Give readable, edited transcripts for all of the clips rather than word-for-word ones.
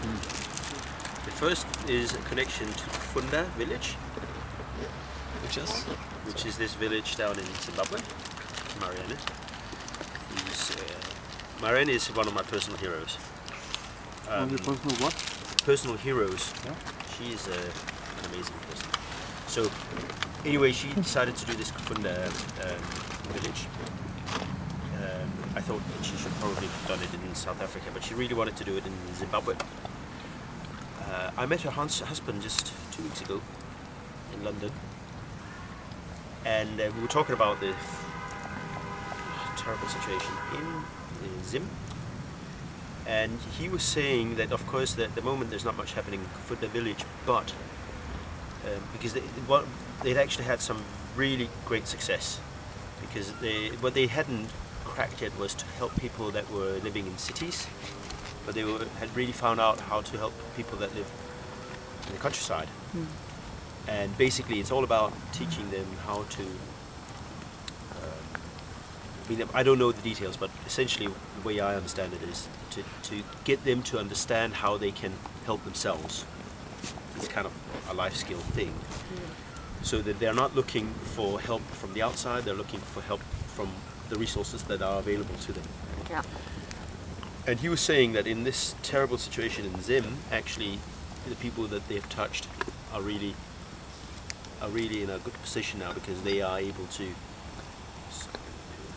The first is a connection to Funda village, which is this village down in Zimbabwe. Marianne. Marianne is one of my personal heroes. Personal what? Personal heroes. Yeah. She is an amazing person. So anyway, she decided to do this Funda village. I thought that she should probably have done it in South Africa, but she really wanted to do it in Zimbabwe. I met her husband just 2 weeks ago in London, and we were talking about the terrible situation in Zim, and he was saying that of course at the moment there's not much happening in Funda village, but because they'd actually had some really great success, because what they hadn't cracked yet was to help people that were living in cities, but they had really found out how to help people that live in the countryside. And basically it's all about teaching them how to I don't know the details, but essentially the way I understand it is to get them to understand how they can help themselves. It's kind of a life skill thing. So that they're not looking for help from the outside, they're looking for help from the resources that are available to them. Yeah. And he was saying that in this terrible situation in Zim, actually the people that they've touched are really in a good position now, because they are able to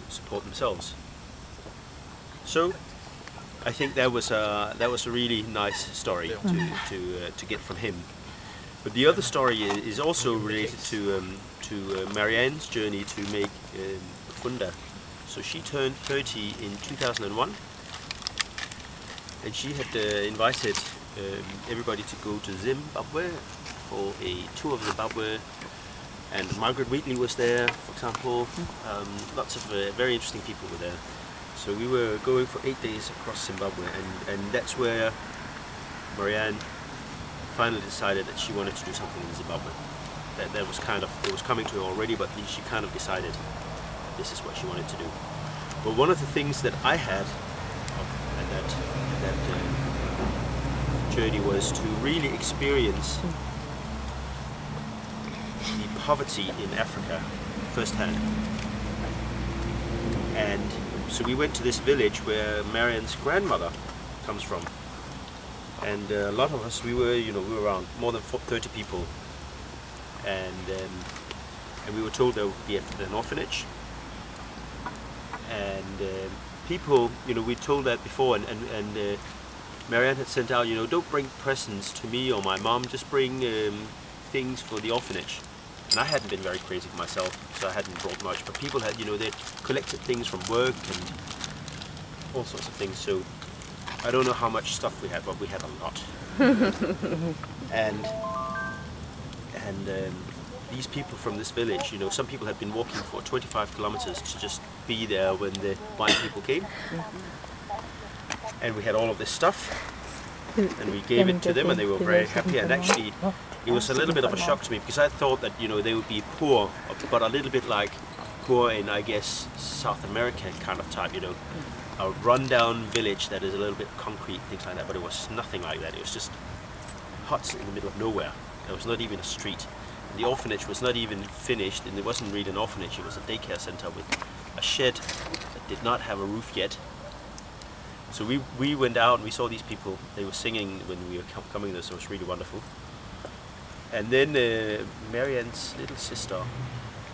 support themselves. So I think that was a really nice story to get from him. But the other story is also related to Marianne's journey to make Funda. So she turned 30 in 2001, and she had invited everybody to go to Zimbabwe for a tour of Zimbabwe. And Margaret Wheatley was there, for example. Lots of very interesting people were there. So we were going for 8 days across Zimbabwe, and that's where Marianne finally decided that she wanted to do something in Zimbabwe. That was kind of, it was coming to her already, but she kind of decided this is what she wanted to do. But one of the things that I had at that journey was to really experience the poverty in Africa firsthand. And so we went to this village where Marianne's grandmother comes from, and a lot of us, we were around more than 30 people, and we were told there would be an orphanage, and people, we told that before, and Marianne had sent out, don't bring presents to me or my mom, just bring things for the orphanage. And I hadn't been very creative myself, so I hadn't brought much, but people had, they collected things from work and all sorts of things. So I don't know how much stuff we had, but we had a lot. and these people from this village, some people had been walking for 25 kilometers to just be there when the white people came. And we had all of this stuff, and we gave it to them, and they were very happy. And actually, it was a little bit of a shock to me, because I thought that they would be poor, but a little bit like poor in, I guess, South America kind of type, a rundown village that is a little bit concrete, things like that. But it was nothing like that. It was just huts in the middle of nowhere. There was not even a street. And the orphanage was not even finished, and it wasn't really an orphanage. It was a daycare center with a shed that did not have a roof yet. So we went out and we saw these people. They were singing when we were coming there, so it was really wonderful. And then Marianne's little sister,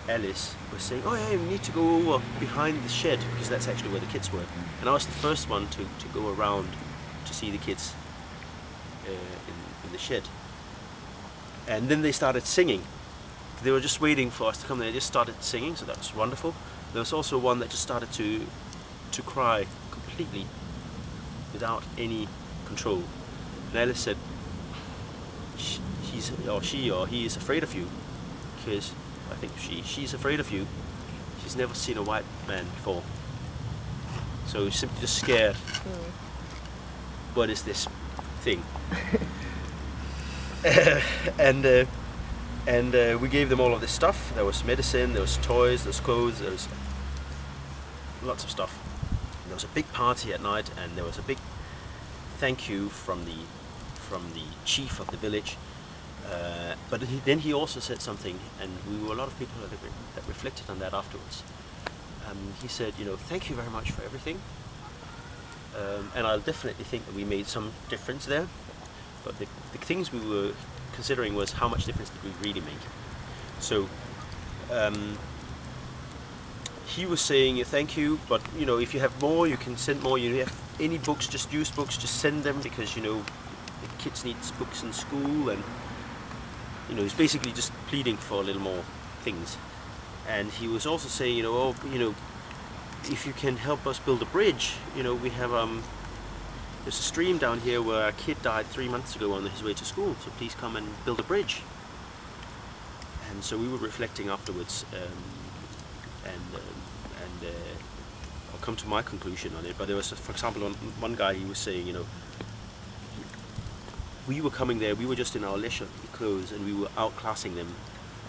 Alice, was saying, oh yeah, we need to go over behind the shed, because that's actually where the kids were. And I was the first one to go around to see the kids in the shed. And then they started singing. They were just waiting for us to come. They just started singing, so that was wonderful. There was also one that just started to cry completely, without any control. And Alice said, she or he is afraid of you, because I think she's afraid of you. She's never seen a white man before, so she's simply just scared. What is this thing? and we gave them all of this stuff. There was medicine, there was toys, there was clothes, there was lots of stuff. There was a big party at night, and there was a big thank you from the from the chief of the village. But then he also said something, and we were a lot of people that reflected on that afterwards. He said, you know, thank you very much for everything, and I'll definitely think that we made some difference there. But the things we were considering was how much difference did we really make. So he was saying thank you, but you know, if you have more, you can send more. You have any books, just use books, just send them, because you know the kids need books in school, and you know, he's basically just pleading for a little more things. And he was also saying, you know, oh, you know, if you can help us build a bridge, you know, we have there's a stream down here where a kid died 3 months ago on his way to school, so please come and build a bridge. And so we were reflecting afterwards, I'll come to my conclusion on it. But there was, for example, one guy, he was saying, you know, we were coming there, we were just in our leisure clothes, and we were outclassing them,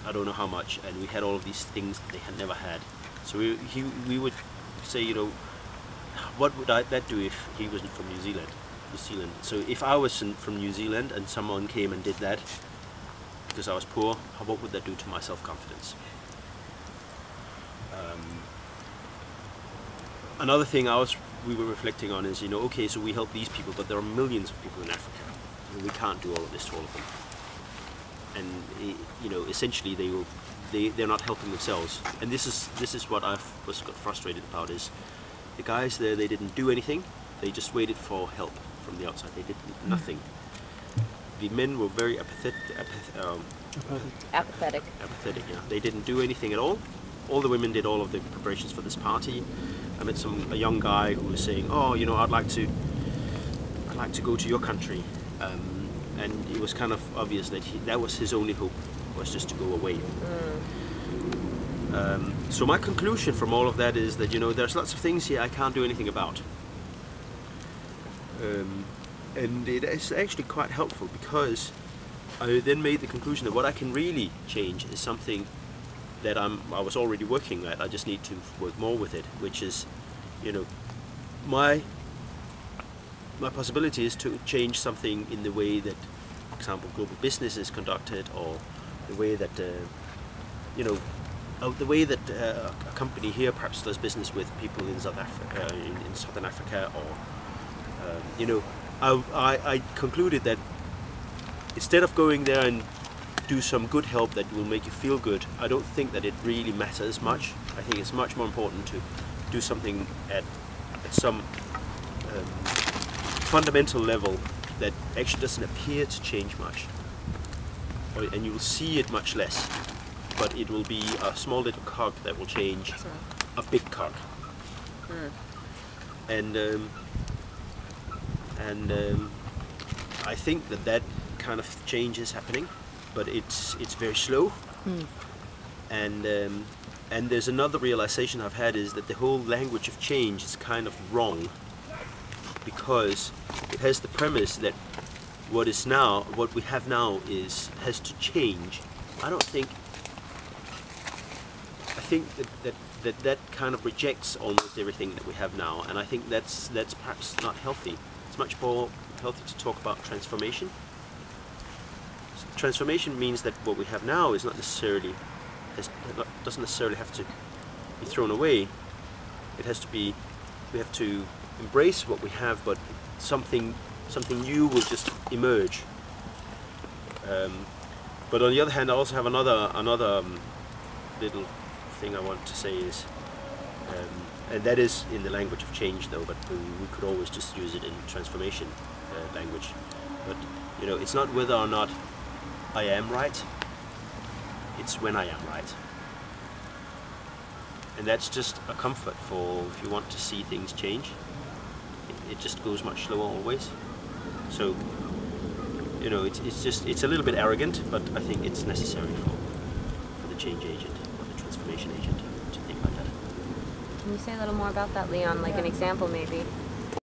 I don't know how much, and we had all of these things that they had never had. So we would say, you know, what would that do if he wasn't from New Zealand? So if I was from New Zealand and someone came and did that because I was poor, what would that do to my self-confidence? Another thing we were reflecting on is, you know, okay, so we help these people, but there are millions of people in Africa, and we can't do all of this to all of them. And you know, essentially they're not helping themselves. And this is what I got frustrated about, is the guys there, they didn't do anything, they just waited for help from the outside. They did nothing. The men were very apathetic. Apathetic, yeah. They didn't do anything at all. All the women did all of the preparations for this party. I met a young guy who was saying, oh, you know, I'd like to go to your country. And it was kind of obvious that that was his only hope, was just to go away. So my conclusion from all of that is that, you know, there's lots of things here I can't do anything about. And it is actually quite helpful, because I then made the conclusion that what I can really change is something that I was already working at. I just need to work more with it, which is, you know, my possibility is to change something in the way that, for example, global business is conducted, or the way that, you know, the way that a company here perhaps does business with people in Southern Africa, or, you know, I concluded that instead of going there and do some good help that will make you feel good, I don't think that it really matters much. I think it's much more important to do something at some fundamental level that actually doesn't appear to change much, and you will see it much less, but it will be a small little cog that will change a big cog. And I think that kind of change is happening, but it's very slow. And there's another realization I've had, is that the whole language of change is kind of wrong, because it has the premise that what we have now has to change. I think that kind of rejects almost everything that we have now, and I think that's perhaps not healthy. It's much more healthy to talk about transformation. Transformation means that what we have now is doesn't necessarily have to be thrown away. It has to be, we have to embrace what we have, but something new will just emerge. But on the other hand, I also have another little thing I want to say is, and that is in the language of change though, but we could always just use it in transformation language. But you know, it's not whether or not I am right, it's when I am right. And that's just a comfort for if you want to see things change. It just goes much slower always. So, you know, it's a little bit arrogant, but I think it's necessary for the change agent or the transformation agent to think like that. Can you say a little more about that, Leon? Like an example maybe?